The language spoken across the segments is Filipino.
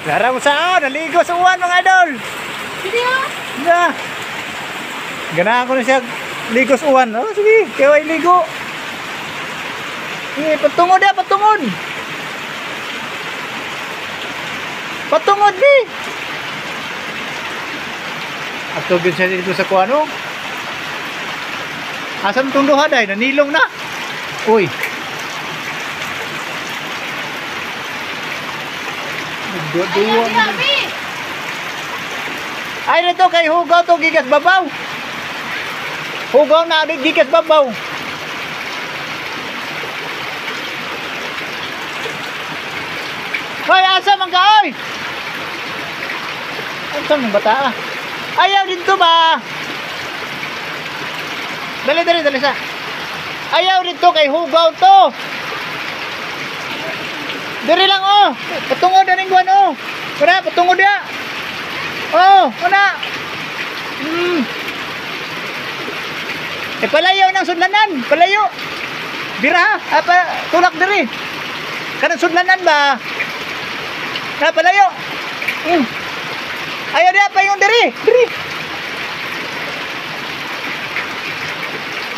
Larang saan? Naligo sa uwan mga idol. Sige ah. Na. Ganahan ko na siya ligo sa uwan. Oh, sige, kayo ay ligo. Sige, patungod ya, patungod. Patungod di. Ato gyud siya dito sa kuano. Asan tong duha day? Nanilong na. Uy. Dua-dua. Ay nito kay hugaw to gigas babaw. Hugaw na gigas babaw. Hoy, asa man ka oy? Asa man bata? Ayaw dito ba? Dali sa. Ayaw dito kay hugaw to. Diri lang oh. Patungod na ning guwan oh. Para patungod ya. Oh, una. Palayo ng sudlanan, palayo. Bira, apa tulak diri. Kanang sudlanan ba? Na palayo. Ayo dia payong diri, diri.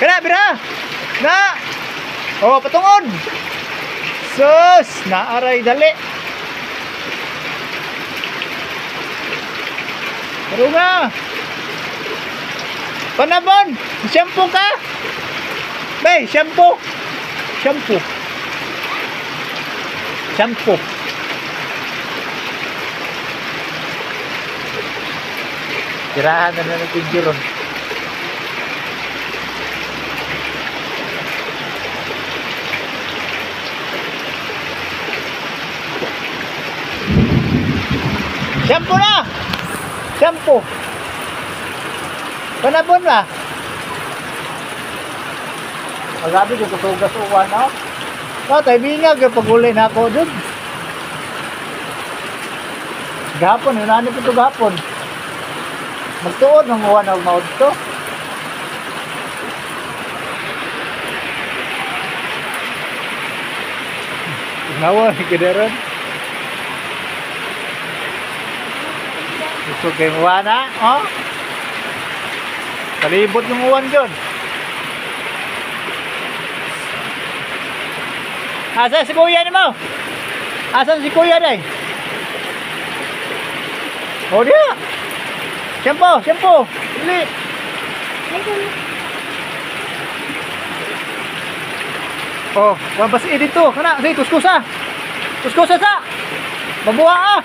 Kana bira. Na. Oh, patungod. Sus, naaray dali. Pero nga. Panabon, shampoo ka? Bay, shampoo. Shampoo. Shampoo. Tirahan na ng pinggiron. Shampoo na! Shampoo. Panabon ba? Magabi ko tutugas uwan no? No, tayo bingag yung pagulay na ako dun. Gapon, yun ano ito gapon. Magtuod ng uwan ang maod to. Nawa, kideron. Gusto kayong uwan ha? Oh? Kalibot yung uwan dyan. Asan si kuya ni mo? Asan si kuya day? Oh dia. Shampoo, shampoo. Bili. Oh, wabas dito. Kana, say tuskusa. Tuskusa sa. Mabuha ah.